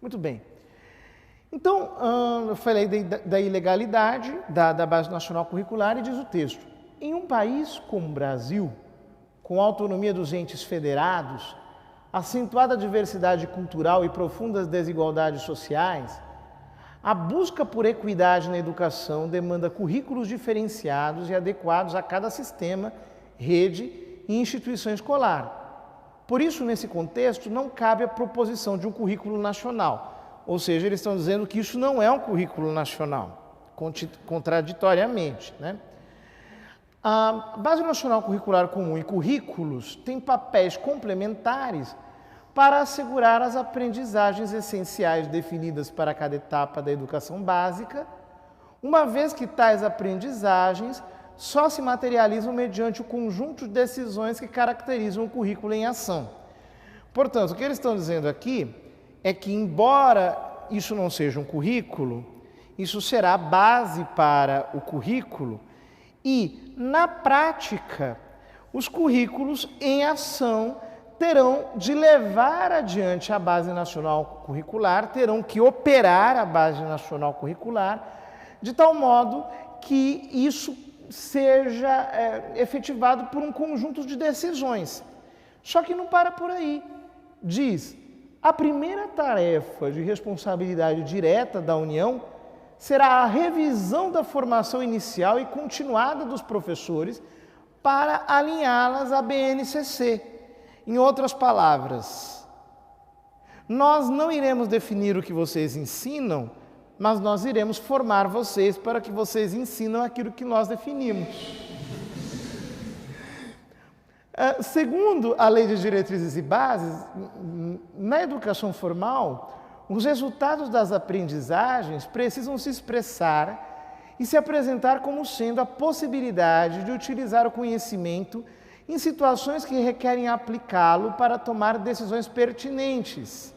Muito bem. Então, eu falei da ilegalidade da Base Nacional Curricular e diz o texto: em um país como o Brasil, com a autonomia dos entes federados, acentuada diversidade cultural e profundas desigualdades sociais, a busca por equidade na educação demanda currículos diferenciados e adequados a cada sistema, rede e instituição escolar. Por isso, nesse contexto, não cabe a proposição de um currículo nacional. Ou seja, eles estão dizendo que isso não é um currículo nacional, contraditoriamente, né? A Base Nacional Curricular Comum e currículos têm papéis complementares para assegurar as aprendizagens essenciais definidas para cada etapa da educação básica, uma vez que tais aprendizagens só se materializam mediante o conjunto de decisões que caracterizam o currículo em ação. Portanto, o que eles estão dizendo aqui é que, embora isso não seja um currículo, isso será a base para o currículo e, na prática, os currículos em ação terão de levar adiante a Base Nacional Curricular, terão que operar a Base Nacional Curricular, de tal modo que isso seja efetivado por um conjunto de decisões. Só que não para por aí. Diz: a primeira tarefa de responsabilidade direta da União será a revisão da formação inicial e continuada dos professores para alinhá-las à BNCC. Em outras palavras, nós não iremos definir o que vocês ensinam, mas nós iremos formar vocês para que vocês ensinam aquilo que nós definimos. Segundo a Lei de Diretrizes e Bases, na educação formal, os resultados das aprendizagens precisam se expressar e se apresentar como sendo a possibilidade de utilizar o conhecimento em situações que requerem aplicá-lo para tomar decisões pertinentes.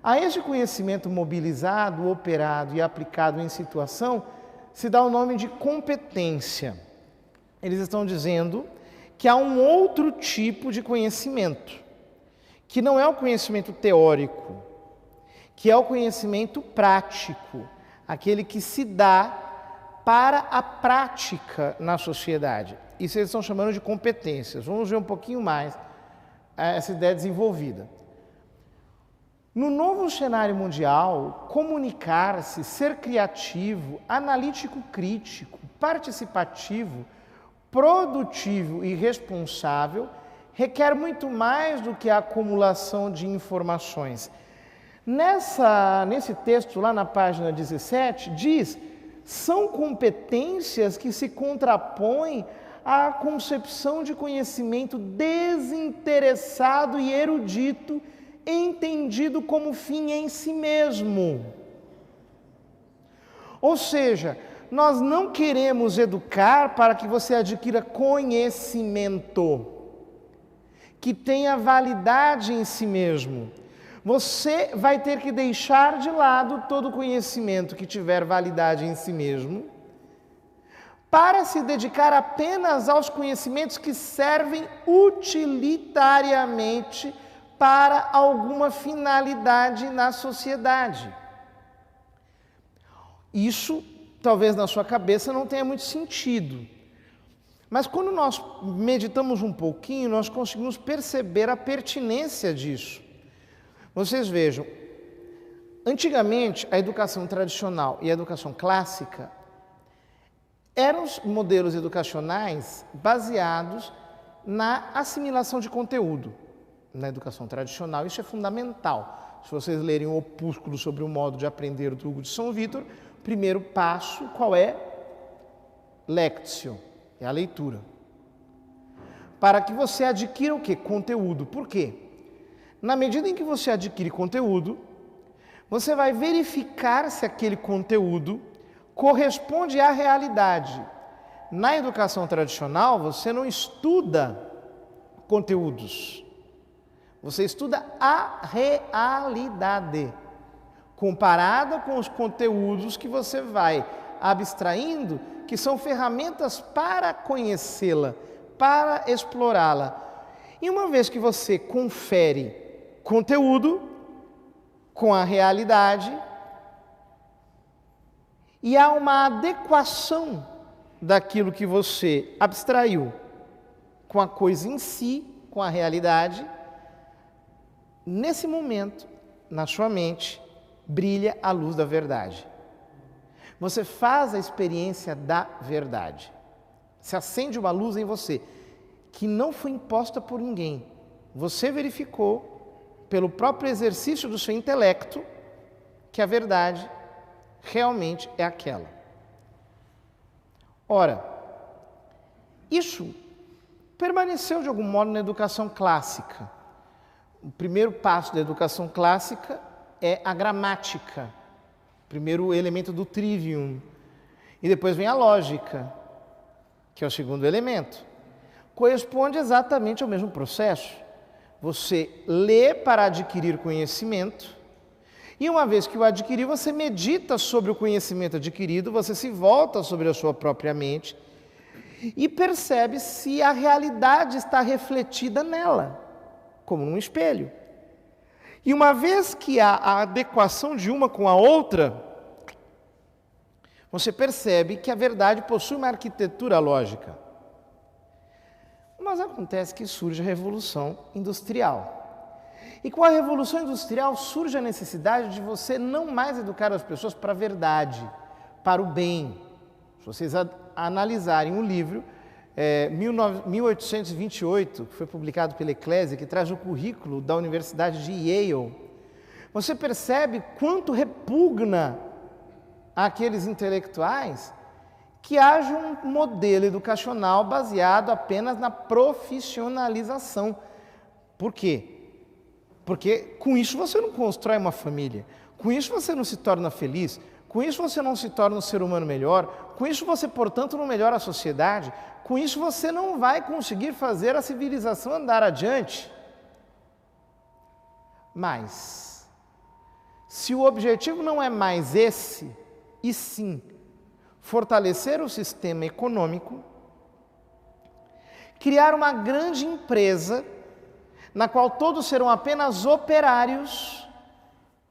A este conhecimento mobilizado, operado e aplicado em situação se dá o nome de competência. Eles estão dizendo que há um outro tipo de conhecimento, que não é o conhecimento teórico, que é o conhecimento prático, aquele que se dá para a prática na sociedade. Isso eles estão chamando de competências. Vamos ver um pouquinho mais essa ideia desenvolvida. No novo cenário mundial, comunicar-se, ser criativo, analítico crítico, participativo, produtivo e responsável requer muito mais do que a acumulação de informações. Nesse texto, lá na página 17, diz: são competências que se contrapõem à concepção de conhecimento desinteressado e erudito, entendido como fim em si mesmo. Ou seja, nós não queremos educar para que você adquira conhecimento que tenha validade em si mesmo. Você vai ter que deixar de lado todo conhecimento que tiver validade em si mesmo para se dedicar apenas aos conhecimentos que servem utilitariamente para alguma finalidade na sociedade. Isso, talvez na sua cabeça, não tenha muito sentido. Mas quando nós meditamos um pouquinho, nós conseguimos perceber a pertinência disso. Vocês vejam, antigamente a educação tradicional e a educação clássica eram modelos educacionais baseados na assimilação de conteúdo. Na educação tradicional isso é fundamental. Se vocês lerem o opúsculo sobre o modo de aprender do Hugo de São Vítor, o primeiro passo qual é? Lectio, é a leitura. Para que você adquira o quê? Conteúdo. Por quê? Na medida em que você adquire conteúdo, você vai verificar se aquele conteúdo corresponde à realidade. Na educação tradicional, você não estuda conteúdos. Você estuda a realidade, comparada com os conteúdos que você vai abstraindo, que são ferramentas para conhecê-la, para explorá-la. E uma vez que você confere conteúdo, com a realidade e há uma adequação daquilo que você abstraiu com a coisa em si, com a realidade. Nesse momento, na sua mente, brilha a luz da verdade. Você faz a experiência da verdade. Se acende uma luz em você, que não foi imposta por ninguém. Você verificou, pelo próprio exercício do seu intelecto, que a verdade realmente é aquela. Ora, isso permaneceu de algum modo na educação clássica. O primeiro passo da educação clássica é a gramática, o primeiro elemento do trivium. E depois vem a lógica, que é o segundo elemento. Corresponde exatamente ao mesmo processo. Você lê para adquirir conhecimento, e uma vez que o adquirir, você medita sobre o conhecimento adquirido, você se volta sobre a sua própria mente e percebe se a realidade está refletida nela, como num espelho. E uma vez que há a adequação de uma com a outra, você percebe que a verdade possui uma arquitetura lógica. Mas acontece que surge a Revolução Industrial. E com a Revolução Industrial surge a necessidade de você não mais educar as pessoas para a verdade, para o bem. Se vocês analisarem o livro 1828, que foi publicado pela Eclésia, que traz o currículo da Universidade de Yale, você percebe quanto repugna àqueles intelectuais que haja um modelo educacional baseado apenas na profissionalização. Por quê? Porque com isso você não constrói uma família, com isso você não se torna feliz, com isso você não se torna um ser humano melhor, com isso você, portanto, não melhora a sociedade, com isso você não vai conseguir fazer a civilização andar adiante. Mas, se o objetivo não é mais esse, e sim fortalecer o sistema econômico, criar uma grande empresa na qual todos serão apenas operários,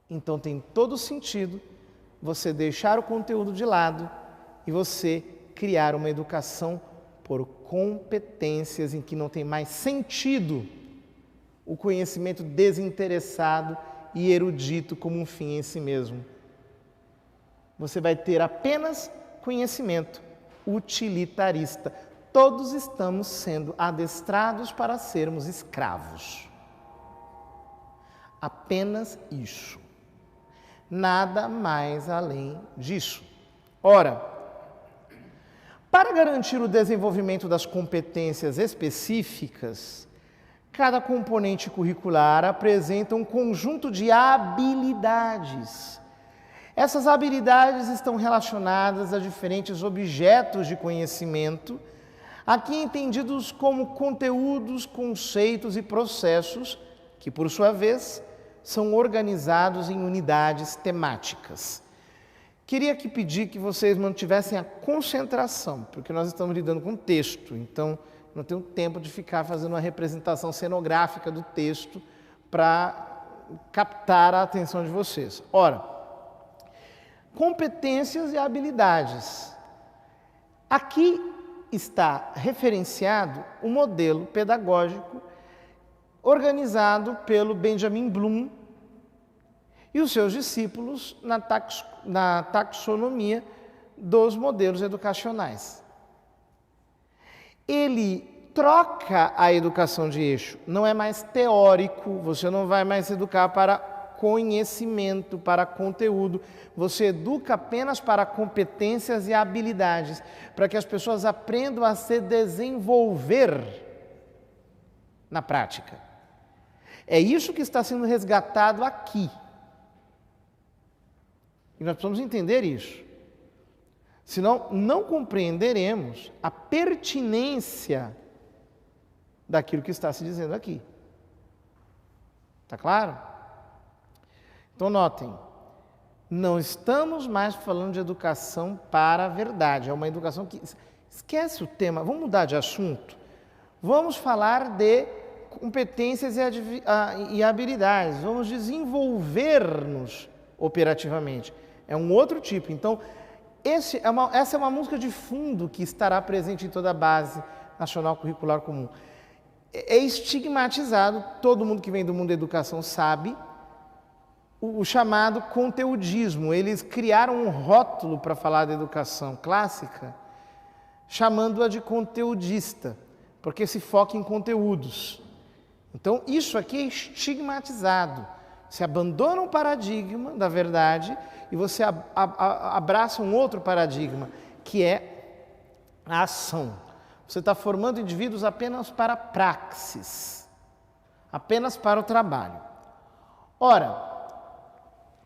então tem todo sentido você deixar o conteúdo de lado e você criar uma educação por competências em que não tem mais sentido o conhecimento desinteressado e erudito como um fim em si mesmo. Você vai ter apenas conhecimento utilitarista. Todos estamos sendo adestrados para sermos escravos. Apenas isso. Nada mais além disso. Ora, para garantir o desenvolvimento das competências específicas, cada componente curricular apresenta um conjunto de habilidades. Essas habilidades estão relacionadas a diferentes objetos de conhecimento, aqui entendidos como conteúdos, conceitos e processos, que, por sua vez, são organizados em unidades temáticas. Queria aqui pedir que vocês mantivessem a concentração, porque nós estamos lidando com texto, então não tenho tempo de ficar fazendo uma representação cenográfica do texto para captar a atenção de vocês. Ora, competências e habilidades. Aqui está referenciado o modelo pedagógico organizado pelo Benjamin Bloom e os seus discípulos na taxonomia dos modelos educacionais. Ele troca a educação de eixo, não é mais teórico, você não vai mais educar para conhecimento, para conteúdo, você educa apenas para competências e habilidades, para que as pessoas aprendam a se desenvolver na prática. É isso que está sendo resgatado aqui. E nós precisamos entender isso. Senão, não compreenderemos a pertinência daquilo que está se dizendo aqui. Está claro? Então, notem, não estamos mais falando de educação para a verdade. É uma educação que... Esquece o tema, vamos mudar de assunto. Vamos falar de competências e habilidades, vamos desenvolver-nos operativamente. É um outro tipo. Então, essa é uma música de fundo que estará presente em toda a base nacional curricular comum. É estigmatizado, todo mundo que vem do mundo da educação sabe, o chamado conteudismo. Eles criaram um rótulo para falar da educação clássica, chamando-a de conteudista, porque se foca em conteúdos. Então, isso aqui é estigmatizado. Você abandona um paradigma da verdade e você abraça um outro paradigma, que é a ação. Você está formando indivíduos apenas para a praxis, apenas para o trabalho. Ora,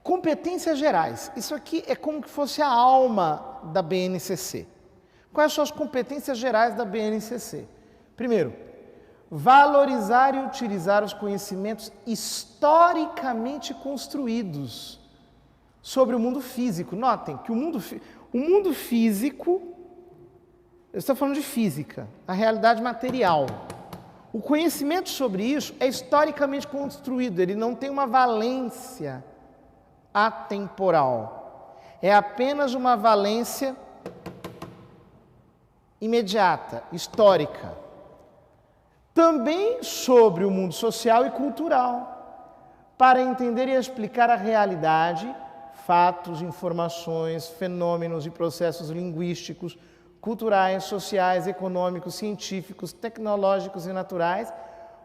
competências gerais. Isso aqui é como que fosse a alma da BNCC. Quais são as competências gerais da BNCC? Primeiro, valorizar e utilizar os conhecimentos historicamente construídos sobre o mundo físico. Notem que o mundo físico, eu estou falando de física, a realidade material. O conhecimento sobre isso é historicamente construído, ele não tem uma valência atemporal. É apenas uma valência imediata, histórica. Também sobre o mundo social e cultural, para entender e explicar a realidade, fatos, informações, fenômenos e processos linguísticos, culturais, sociais, econômicos, científicos, tecnológicos e naturais,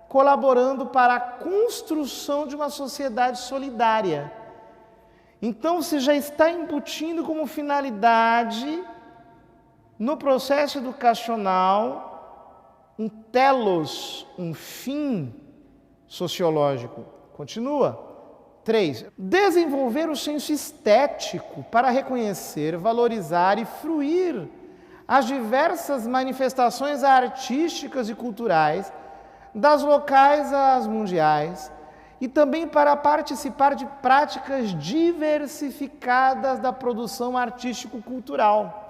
colaborando para a construção de uma sociedade solidária. Então, você já está embutindo como finalidade, no processo educacional, um telos, um fim sociológico. Continua. 3. Desenvolver o senso estético para reconhecer, valorizar e fruir as diversas manifestações artísticas e culturais, das locais às mundiais, e também para participar de práticas diversificadas da produção artístico-cultural.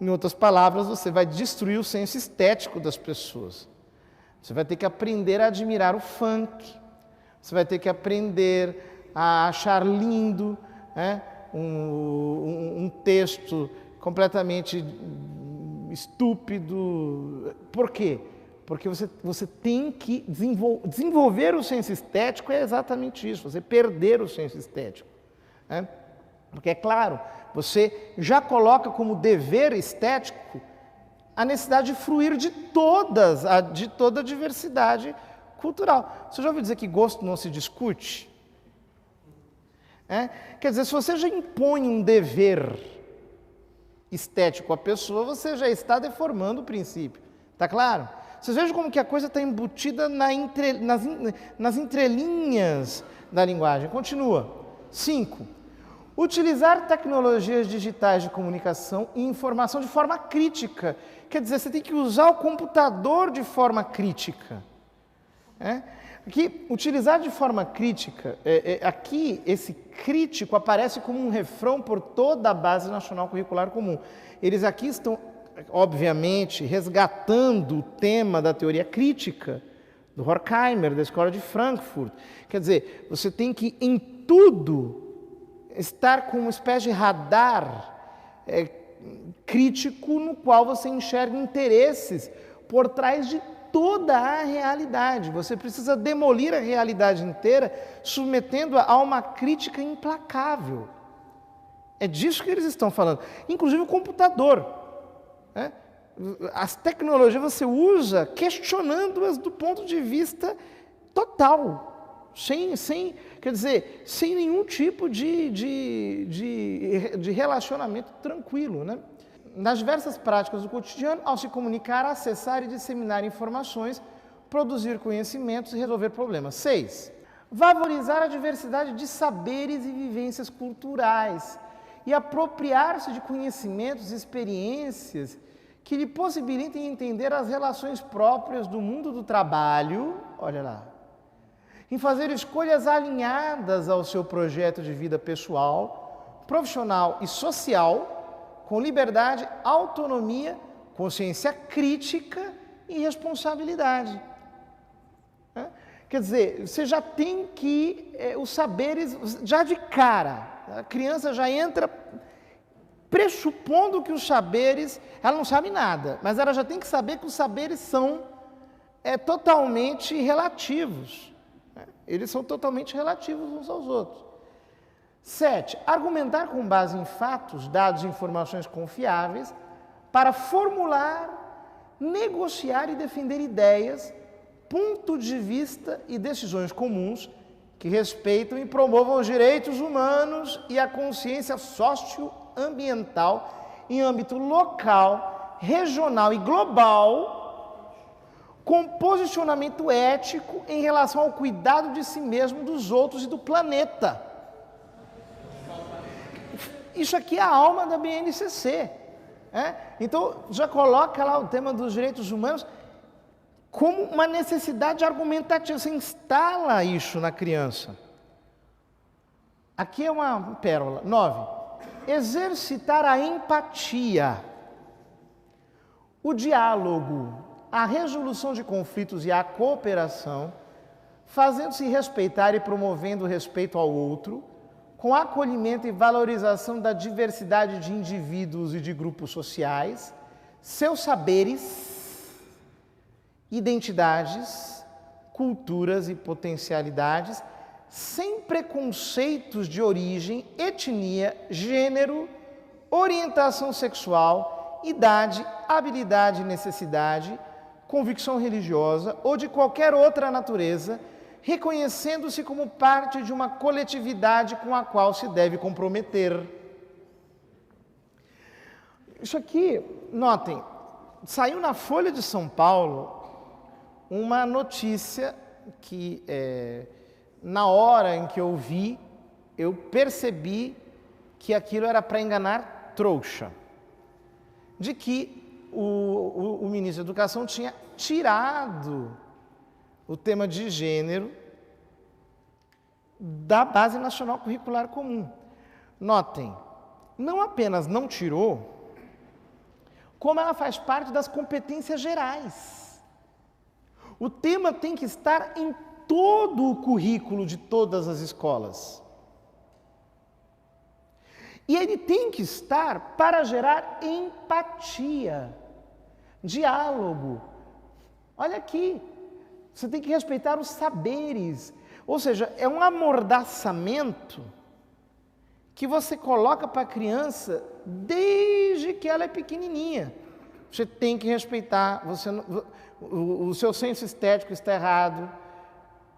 Em outras palavras, você vai destruir o senso estético das pessoas. Você vai ter que aprender a admirar o funk, você vai ter que aprender a achar lindo, né, um texto completamente estúpido. Por quê? Porque você tem que desenvolver o senso estético, é exatamente isso, você perder o senso estético. Né? Porque, é claro, você já coloca como dever estético a necessidade de fruir de toda a diversidade cultural. Você já ouviu dizer que gosto não se discute? Quer dizer, se você já impõe um dever estético à pessoa, você já está deformando o princípio. Está claro? Vocês vejam como que a coisa está embutida nas entrelinhas da linguagem. Continua. 5. Utilizar tecnologias digitais de comunicação e informação de forma crítica. Quer dizer, você tem que usar o computador de forma crítica. Aqui, utilizar de forma crítica, aqui esse crítico aparece como um refrão por toda a base nacional curricular comum. Eles aqui estão, obviamente, resgatando o tema da teoria crítica, do Horkheimer, da Escola de Frankfurt. Quer dizer, você tem que, em tudo, estar com uma espécie de radar crítico no qual você enxerga interesses por trás de toda a realidade. Você precisa demolir a realidade inteira, submetendo-a a uma crítica implacável. É disso que eles estão falando. Inclusive o computador. As tecnologias você usa questionando-as do ponto de vista total. Quer dizer, sem nenhum tipo de relacionamento tranquilo, né? Nas diversas práticas do cotidiano, ao se comunicar, acessar e disseminar informações, produzir conhecimentos e resolver problemas. 6. Valorizar a diversidade de saberes e vivências culturais e apropriar-se de conhecimentos e experiências que lhe possibilitem entender as relações próprias do mundo do trabalho, olha lá, em fazer escolhas alinhadas ao seu projeto de vida pessoal, profissional e social, com liberdade, autonomia, consciência crítica e responsabilidade. Quer dizer, você já tem que, os saberes, já de cara, a criança já entra pressupondo que os saberes, ela não sabe nada, mas ela já tem que saber que os saberes são totalmente relativos. Eles são totalmente relativos uns aos outros. 7. Argumentar com base em fatos, dados e informações confiáveis para formular, negociar e defender ideias, ponto de vista e decisões comuns que respeitam e promovam os direitos humanos e a consciência socioambiental em âmbito local, regional e global, com posicionamento ético em relação ao cuidado de si mesmo, dos outros e do planeta. Isso aqui é a alma da BNCC. Então, já coloca lá o tema dos direitos humanos como uma necessidade argumentativa. Você instala isso na criança. Aqui é uma pérola. 9. Exercitar a empatia, o diálogo, a resolução de conflitos e a cooperação, fazendo-se respeitar e promovendo o respeito ao outro, com acolhimento e valorização da diversidade de indivíduos e de grupos sociais, seus saberes, identidades, culturas e potencialidades, sem preconceitos de origem, etnia, gênero, orientação sexual, idade, habilidade e necessidade, convicção religiosa ou de qualquer outra natureza, reconhecendo-se como parte de uma coletividade com a qual se deve comprometer. Isso aqui, notem, saiu na Folha de São Paulo uma notícia que, na hora em que eu vi, eu percebi que aquilo era para enganar trouxa, de que o ministro da Educação tinha tirado o tema de gênero da Base Nacional Curricular Comum. Notem, não apenas não tirou, como ela faz parte das competências gerais. O tema tem que estar em todo o currículo de todas as escolas. E ele tem que estar para gerar empatia, diálogo. Olha aqui, você tem que respeitar os saberes. Ou seja, é um amordaçamento que você coloca para a criança desde que ela é pequenininha. Você tem que respeitar, o seu senso estético está errado,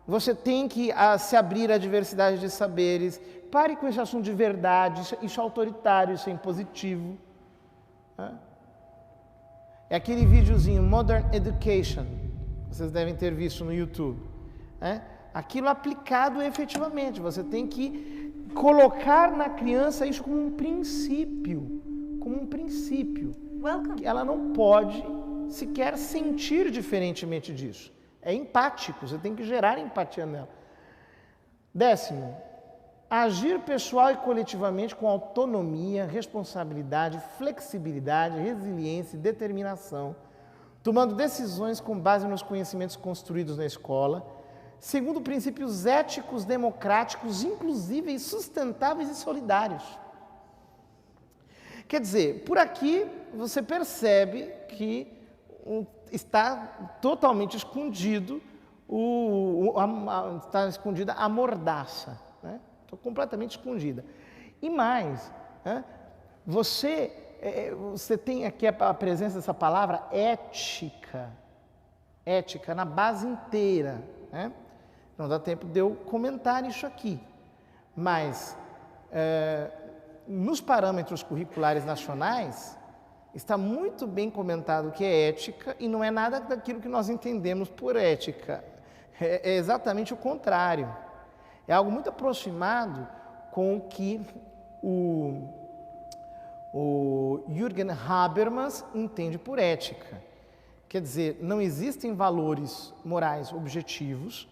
você tem que se abrir à diversidade de saberes. Pare com esse assunto de verdade, isso é autoritário, isso é impositivo. É aquele videozinho, Modern Education, vocês devem ter visto no YouTube. Aquilo aplicado efetivamente, você tem que colocar na criança isso como um princípio, Ela não pode sequer sentir diferentemente disso. É empático, você tem que gerar empatia nela. 10º, agir pessoal e coletivamente com autonomia, responsabilidade, flexibilidade, resiliência e determinação, tomando decisões com base nos conhecimentos construídos na escola, segundo princípios éticos, democráticos, inclusíveis, sustentáveis e solidários. Quer dizer, por aqui você percebe que está totalmente escondido está escondida a mordaça, Está completamente escondida. E mais, você tem aqui a presença dessa palavra ética na base inteira, Não dá tempo de eu comentar isso aqui, mas nos parâmetros curriculares nacionais está muito bem comentado o que é ética e não é nada daquilo que nós entendemos por ética. É exatamente o contrário. É algo muito aproximado com o que o Jürgen Habermas entende por ética. Quer dizer, não existem valores morais objetivos,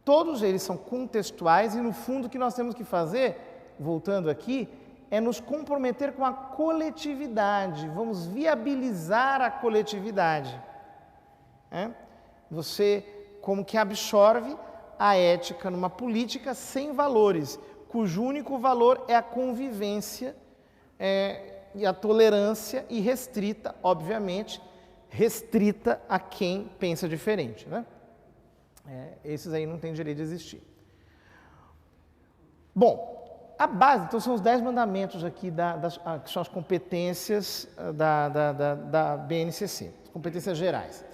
todos eles são contextuais e, no fundo, o que nós temos que fazer, voltando aqui, é nos comprometer com a coletividade, vamos viabilizar a coletividade. né? Você como que absorve a ética numa política sem valores, cujo único valor é a convivência e a tolerância irrestrita, obviamente, restrita a quem pensa diferente, né? Esses aí não têm direito de existir. Bom, a base, então são os 10 mandamentos aqui, que são as competências da BNCC, as competências gerais.